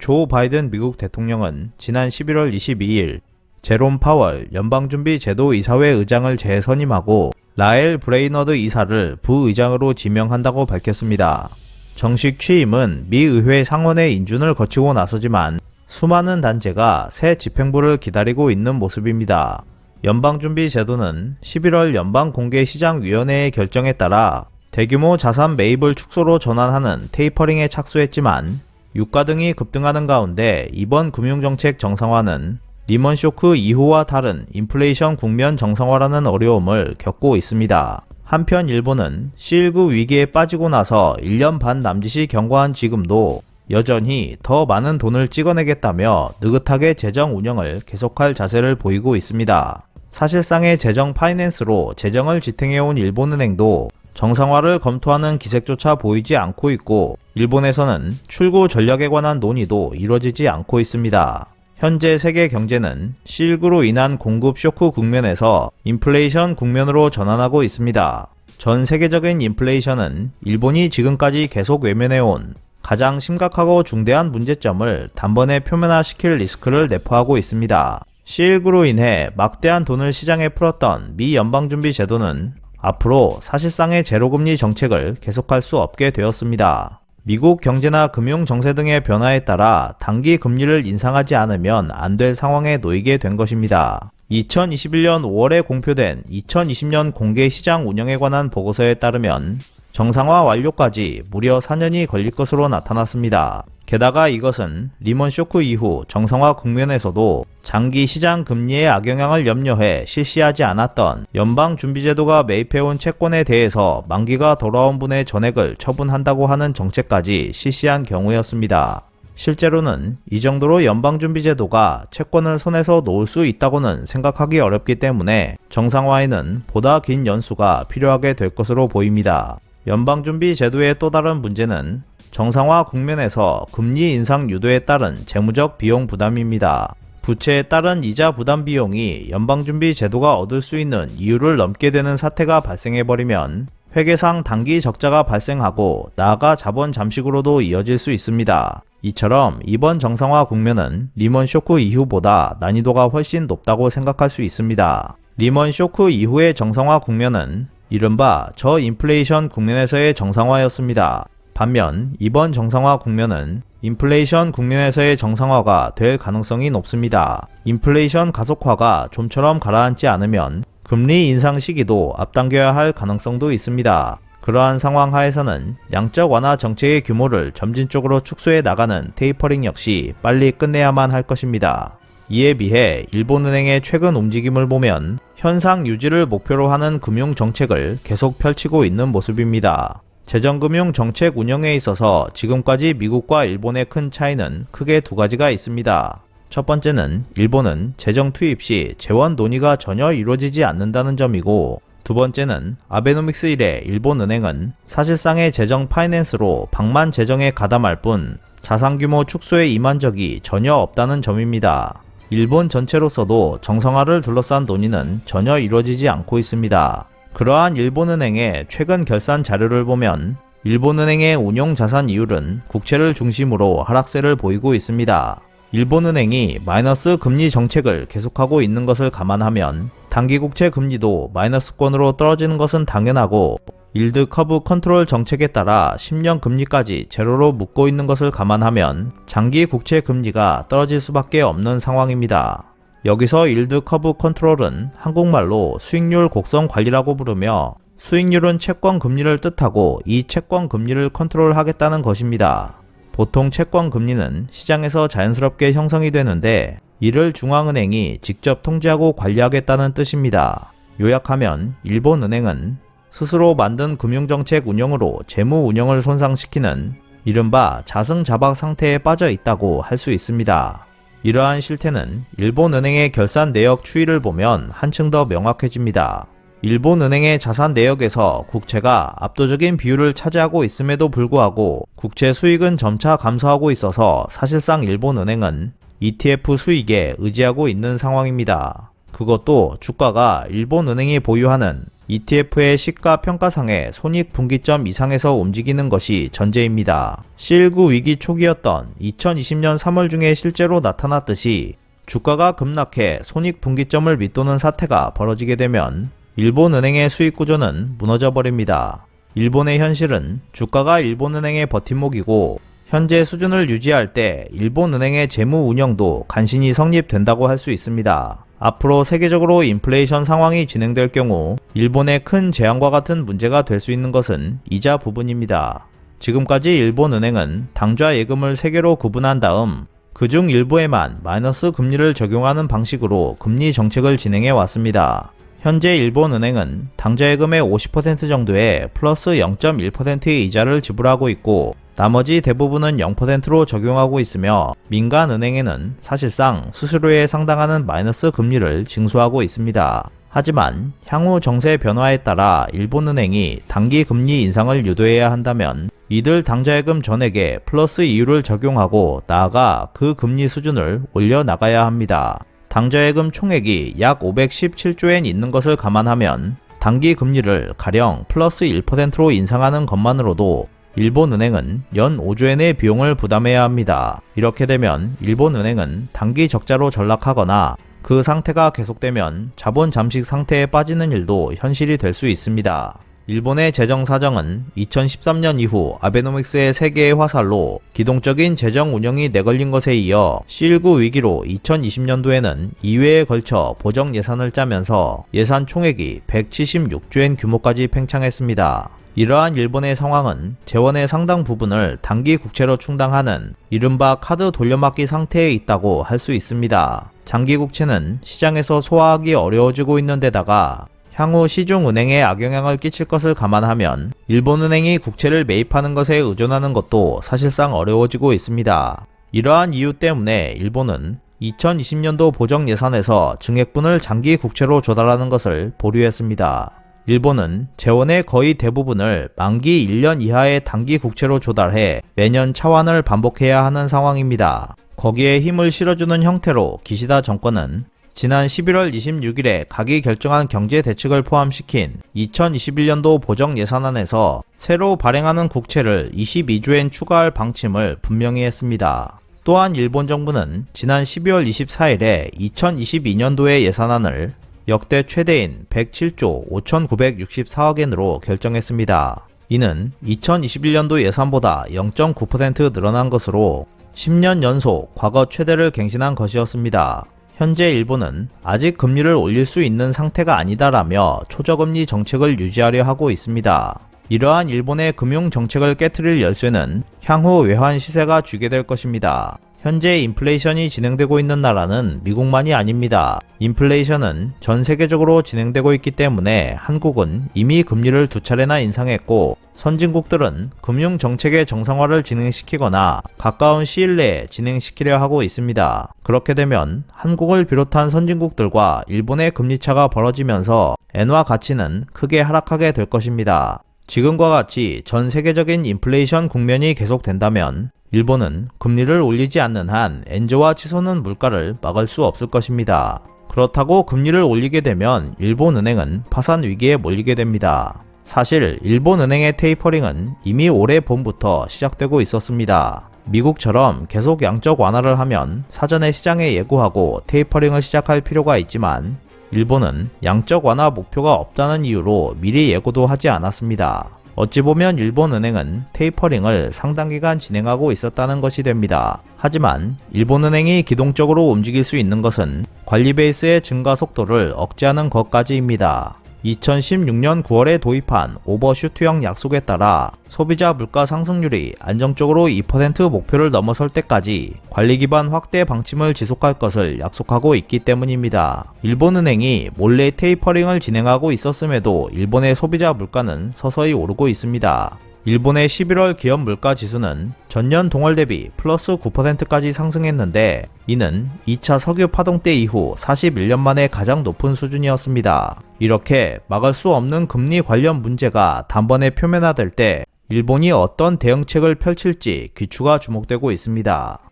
조 바이든 미국 대통령은 지난 11월 22일 제롬 파월 연방준비제도이사회 의장을 재선임하고 라엘 브레이너드 이사를 부의장으로 지명한다고 밝혔습니다. 정식 취임은 미 의회 상원의 인준을 거치고 나서지만 수많은 단체가 새 집행부를 기다리고 있는 모습입니다. 연방준비제도는 11월 연방공개시장위원회의 결정에 따라 대규모 자산 매입을 축소로 전환하는 테이퍼링에 착수했지만 유가 등이 급등하는 가운데 이번 금융정책 정상화는 리먼 쇼크 이후와 다른 인플레이션 국면 정상화라는 어려움을 겪고 있습니다. 한편 일본은 C19 위기에 빠지고 나서 1년 반 남짓이 경과한 지금도 여전히 더 많은 돈을 찍어내겠다며 느긋하게 재정 운영을 계속할 자세를 보이고 있습니다. 사실상의 재정 파이낸스로 재정을 지탱해온 일본은행도 정상화를 검토하는 기색조차 보이지 않고 있고 일본에서는 출구 전략에 관한 논의도 이루어지지 않고 있습니다. 현재 세계 경제는 C19로 인한 공급 쇼크 국면에서 인플레이션 국면으로 전환하고 있습니다. 전 세계적인 인플레이션은 일본이 지금까지 계속 외면해온 가장 심각하고 중대한 문제점을 단번에 표면화시킬 리스크를 내포하고 있습니다. C19로 인해 막대한 돈을 시장에 풀었던 미 연방준비제도는 앞으로 사실상의 제로금리 정책을 계속할 수 없게 되었습니다. 미국 경제나 금융 정세 등의 변화에 따라 단기 금리를 인상하지 않으면 안 될 상황에 놓이게 된 것입니다. 2021년 5월에 공표된 2020년 공개 시장 운영에 관한 보고서에 따르면 정상화 완료까지 무려 4년이 걸릴 것으로 나타났습니다. 게다가 이것은 리먼 쇼크 이후 정상화 국면에서도 장기 시장 금리의 악영향을 염려해 실시하지 않았던 연방준비제도가 매입해온 채권에 대해서 만기가 돌아온 분의 전액을 처분한다고 하는 정책까지 실시한 경우였습니다. 실제로는 이 정도로 연방준비제도가 채권을 손에서 놓을 수 있다고는 생각하기 어렵기 때문에 정상화에는 보다 긴 연수가 필요하게 될 것으로 보입니다. 연방준비제도의 또 다른 문제는 정상화 국면에서 금리 인상 유도에 따른 재무적 비용 부담입니다. 부채에 따른 이자 부담 비용이 연방준비제도가 얻을 수 있는 이유를 넘게 되는 사태가 발생해버리면 회계상 단기 적자가 발생하고 나아가 자본 잠식으로도 이어질 수 있습니다. 이처럼 이번 정상화 국면은 리먼 쇼크 이후보다 난이도가 훨씬 높다고 생각할 수 있습니다. 리먼 쇼크 이후의 정상화 국면은 이른바 저인플레이션 국면에서의 정상화였습니다. 반면 이번 정상화 국면은 인플레이션 국면에서의 정상화가 될 가능성이 높습니다. 인플레이션 가속화가 좀처럼 가라앉지 않으면 금리 인상 시기도 앞당겨야 할 가능성도 있습니다. 그러한 상황 하에서는 양적 완화 정책의 규모를 점진적으로 축소해 나가는 테이퍼링 역시 빨리 끝내야만 할 것입니다. 이에 비해 일본은행의 최근 움직임을 보면 현상 유지를 목표로 하는 금융 정책을 계속 펼치고 있는 모습입니다. 재정금융 정책 운영에 있어서 지금까지 미국과 일본의 큰 차이는 크게 두 가지가 있습니다. 첫 번째는 일본은 재정 투입 시 재원 논의가 전혀 이루어지지 않는다는 점이고, 두 번째는 아베노믹스 이래 일본은행은 사실상의 재정 파이낸스로 방만 재정에 가담할 뿐 자산 규모 축소에 임한 적이 전혀 없다는 점입니다. 일본 전체로서도 정상화를 둘러싼 논의는 전혀 이루어지지 않고 있습니다. 그러한 일본은행의 최근 결산 자료를 보면 일본은행의 운용 자산 이율은 국채를 중심으로 하락세를 보이고 있습니다. 일본은행이 마이너스 금리 정책을 계속하고 있는 것을 감안하면 단기 국채 금리도 마이너스권으로 떨어지는 것은 당연하고, 일드 커브 컨트롤 정책에 따라 10년 금리까지 제로로 묶고 있는 것을 감안하면 장기 국채 금리가 떨어질 수밖에 없는 상황입니다. 여기서 일드 커브 컨트롤은 한국말로 수익률 곡선 관리라고 부르며, 수익률은 채권 금리를 뜻하고 이 채권 금리를 컨트롤하겠다는 것입니다. 보통 채권 금리는 시장에서 자연스럽게 형성이 되는데 이를 중앙은행이 직접 통제하고 관리하겠다는 뜻입니다. 요약하면 일본은행은 스스로 만든 금융정책 운영으로 재무 운영을 손상시키는 이른바 자승자박 상태에 빠져 있다고 할 수 있습니다. 이러한 실태는 일본은행의 결산 내역 추이를 보면 한층 더 명확해집니다. 일본은행의 자산 내역에서 국채가 압도적인 비율을 차지하고 있음에도 불구하고 국채 수익은 점차 감소하고 있어서 사실상 일본은행은 ETF 수익에 의지하고 있는 상황입니다. 그것도 주가가 일본은행이 보유하는 ETF의 시가 평가상의 손익분기점 이상에서 움직이는 것이 전제입니다. C19 위기 초기였던 2020년 3월 중에 실제로 나타났듯이 주가가 급락해 손익분기점을 밑도는 사태가 벌어지게 되면 일본은행의 수익구조는 무너져 버립니다. 일본의 현실은 주가가 일본은행의 버팀목이고 현재 수준을 유지할 때 일본은행의 재무 운영도 간신히 성립된다고 할 수 있습니다. 앞으로 세계적으로 인플레이션 상황이 진행될 경우 일본의 큰 재앙과 같은 문제가 될 수 있는 것은 이자 부분입니다. 지금까지 일본은행은 당좌 예금을 3개로 구분한 다음 그중 일부에만 마이너스 금리를 적용하는 방식으로 금리 정책을 진행해 왔습니다. 현재 일본은행은 당좌예금의 50% 정도의 플러스 0.1%의 이자를 지불하고 있고 나머지 대부분은 0%로 적용하고 있으며 민간은행에는 사실상 수수료에 상당하는 마이너스 금리를 징수하고 있습니다. 하지만 향후 정세 변화에 따라 일본은행이 단기 금리 인상을 유도해야 한다면 이들 당좌예금 전액에 플러스 이율을 적용하고 나아가 그 금리 수준을 올려나가야 합니다. 당좌예금 총액이 약 517조엔 있는 것을 감안하면 단기 금리를 가령 플러스 1%로 인상하는 것만으로도 일본은행은 연 5조엔의 비용을 부담해야 합니다. 이렇게 되면 일본은행은 단기 적자로 전락하거나 그 상태가 계속되면 자본 잠식 상태에 빠지는 일도 현실이 될 수 있습니다. 일본의 재정 사정은 2013년 이후 아베노믹스의 세계의 화살로 기동적인 재정 운영이 내걸린 것에 이어 C19 위기로 2020년도에는 2회에 걸쳐 보정 예산을 짜면서 예산 총액이 176조엔 규모까지 팽창했습니다. 이러한 일본의 상황은 재원의 상당 부분을 단기 국채로 충당하는 이른바 카드 돌려막기 상태에 있다고 할 수 있습니다. 장기 국채는 시장에서 소화하기 어려워지고 있는 데다가 향후 시중은행에 악영향을 끼칠 것을 감안하면 일본은행이 국채를 매입하는 것에 의존하는 것도 사실상 어려워지고 있습니다. 이러한 이유 때문에 일본은 2020년도 보정 예산에서 증액분을 장기 국채로 조달하는 것을 보류했습니다. 일본은 재원의 거의 대부분을 만기 1년 이하의 단기 국채로 조달해 매년 차환을 반복해야 하는 상황입니다. 거기에 힘을 실어주는 형태로 기시다 정권은 지난 11월 26일에 각이 결정한 경제 대책을 포함시킨 2021년도 보정 예산안에서 새로 발행하는 국채를 22조엔 추가할 방침을 분명히 했습니다. 또한 일본 정부는 지난 12월 24일에 2022년도의 예산안을 역대 최대인 107조 5,964억엔으로 결정했습니다. 이는 2021년도 예산보다 0.9% 늘어난 것으로 10년 연속 과거 최대를 갱신한 것이었습니다. 현재 일본은 아직 금리를 올릴 수 있는 상태가 아니다라며 초저금리 정책을 유지하려 하고 있습니다. 이러한 일본의 금융 정책을 깨트릴 열쇠는 향후 외환 시세가 쥐게 될 것입니다. 현재 인플레이션이 진행되고 있는 나라는 미국만이 아닙니다. 인플레이션은 전 세계적으로 진행되고 있기 때문에 한국은 이미 금리를 2차례나 인상했고 선진국들은 금융 정책의 정상화를 진행시키거나 가까운 시일 내에 진행시키려 하고 있습니다. 그렇게 되면 한국을 비롯한 선진국들과 일본의 금리차가 벌어지면서 엔화 가치는 크게 하락하게 될 것입니다. 지금과 같이 전 세계적인 인플레이션 국면이 계속된다면 일본은 금리를 올리지 않는 한 엔저와 치솟는 물가를 막을 수 없을 것입니다. 그렇다고 금리를 올리게 되면 일본은행은 파산 위기에 몰리게 됩니다. 사실 일본은행의 테이퍼링은 이미 올해 봄부터 시작되고 있었습니다. 미국처럼 계속 양적 완화를 하면 사전에 시장에 예고하고 테이퍼링을 시작할 필요가 있지만 일본은 양적 완화 목표가 없다는 이유로 미리 예고도 하지 않았습니다. 어찌 보면 일본은행은 테이퍼링을 상당 기간 진행하고 있었다는 것이 됩니다. 하지만 일본은행이 기동적으로 움직일 수 있는 것은 관리 베이스의 증가 속도를 억제하는 것까지입니다. 2016년 9월에 도입한 오버슈트형 약속에 따라 소비자 물가 상승률이 안정적으로 2% 목표를 넘어설 때까지 관리 기반 확대 방침을 지속할 것을 약속하고 있기 때문입니다. 일본은행이 몰래 테이퍼링을 진행하고 있었음에도 일본의 소비자 물가는 서서히 오르고 있습니다. 일본의 11월 기업 물가 지수는 전년 동월 대비 플러스 9%까지 상승했는데 이는 2차 석유 파동 때 이후 41년 만에 가장 높은 수준이었습니다. 이렇게 막을 수 없는 금리 관련 문제가 단번에 표면화될 때 일본이 어떤 대응책을 펼칠지 귀추가 주목되고 있습니다.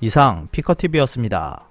이상 피커TV였습니다.